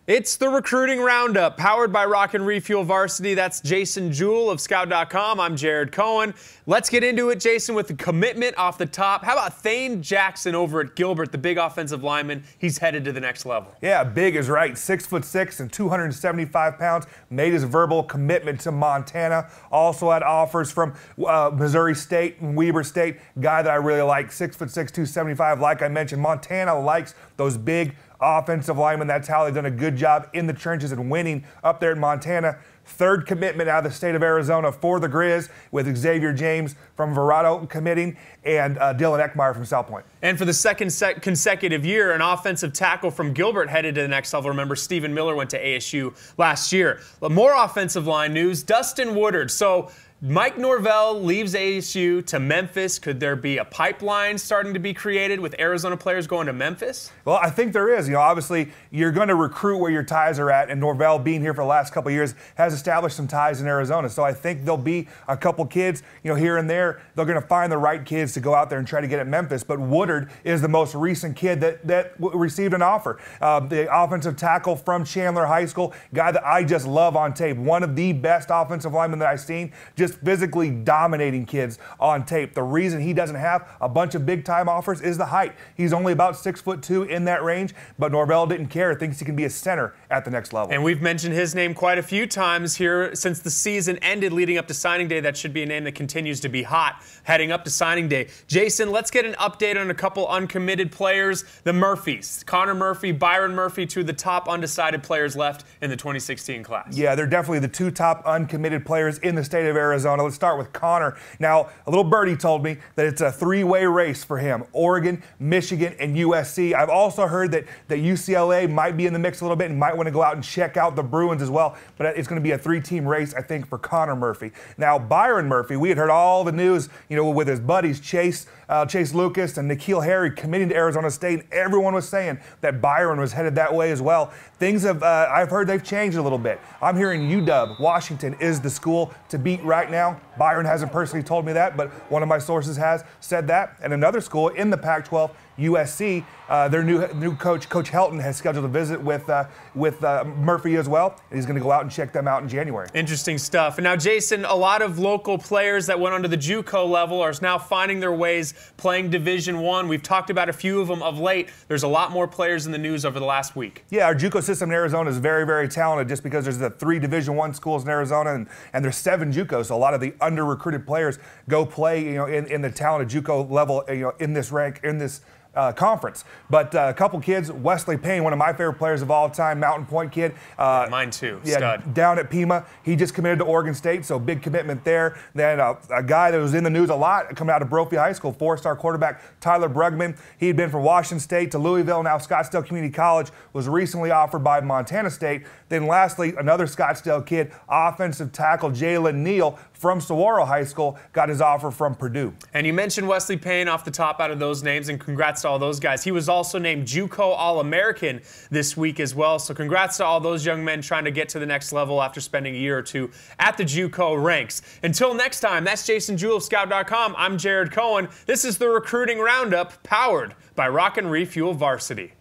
It's the Recruiting Roundup, powered by Rock and Refuel Varsity. That's Jason Jewell of Scout.com. I'm Jared Cohen. Let's get into it, Jason, with the commitment off the top. How about Thane Jackson over at Gilbert, the big offensive lineman? He's headed to the next level. Yeah, big is right. 6'6" and 275 pounds. Made his verbal commitment to Montana. Also had offers from Missouri State and Weber State. Guy that I really like, 6'6", 275. Like I mentioned, Montana likes those big offensive linemen. That's how they've done a good job in the trenches and winning up there in Montana. Third commitment out of the state of Arizona for the Grizz, with Xavier James from Verrado committing and Dylan Eckmeyer from South Point. And for the second consecutive year, an offensive tackle from Gilbert headed to the next level. Remember, Stephen Miller went to ASU last year. But more offensive line news, Dustin Woodard. So Mike Norvell leaves ASU to Memphis. Could there be a pipeline starting to be created with Arizona players going to Memphis? Well, I think there is. Obviously, you're going to recruit where your ties are at, and Norvell, being here for the last couple of years, has established some ties in Arizona. So I think there'll be a couple kids, here and there. They're going to find the right kids to go out there and try to get at Memphis. But Woodard is the most recent kid that received an offer. The offensive tackle from Chandler High School, guy that I just love on tape. One of the best offensive linemen that I've seen, just physically dominating kids on tape. The reason he doesn't have a bunch of big-time offers is the height. He's only about 6'2" in that range, but Norvell didn't care. Thinks he can be a center at the next level. And we've mentioned his name quite a few times here since the season ended leading up to signing day. That should be a name that continues to be hot heading up to signing day. Jason, let's get an update on a couple uncommitted players. The Murphys, Connor Murphy, Byron Murphy, two of the top undecided players left in the 2016 class. Yeah, they're definitely the two top uncommitted players in the state of Arizona. Let's start with Connor. Now, a little birdie told me that it's a three-way race for him: Oregon, Michigan, and USC. I've also heard that UCLA might be in the mix a little bit and might want to go out and check out the Bruins as well. But it's going to be a three-team race, I think, for Connor Murphy. Now, Byron Murphy, we had heard all the news, with his buddies Chase Lucas and N'Keal Harry committing to Arizona State, and everyone was saying that Byron was headed that way as well. Things have, I've heard they've changed a little bit. I'm hearing UW, Washington, is the school to beat right now. Byron hasn't personally told me that, but one of my sources has said that. And another school in the Pac-12, USC, their new coach, Coach Helton, has scheduled a visit with Murphy as well. And he's going to go out and check them out in January. Interesting stuff. And now, Jason, a lot of local players that went onto the JUCO level are now finding their ways playing Division I. We've talked about a few of them of late. There's a lot more players in the news over the last week. Yeah, our JUCO system in Arizona is very, very talented, just because there's the 3 Division I schools in Arizona, and there's 7 JUCOs. So a lot of the under-recruited players go play, in the talented JUCO level, in this rank, in this conference. But a couple kids, Wesley Payne, one of my favorite players of all time, Mountain Point kid. Mine too, stud. Down at Pima. He just committed to Oregon State, so big commitment there. Then a guy that was in the news a lot coming out of Brophy High School, 4-star quarterback Tyler Brugman. He had been from Washington State to Louisville, now Scottsdale Community College, was recently offered by Montana State. Then lastly, another Scottsdale kid, offensive tackle Jalen Neal from Saguaro High School, got his offer from Purdue. And you mentioned Wesley Payne off the top out of those names, and congrats to all those guys. He was also named JUCO All-American this week as well, so congrats to all those young men trying to get to the next level after spending a year or two at the JUCO ranks. Until next time, that's Jason Jewell of Scout.com. I'm Jared Cohen. This is the Recruiting Roundup, powered by Rock and Refuel Varsity.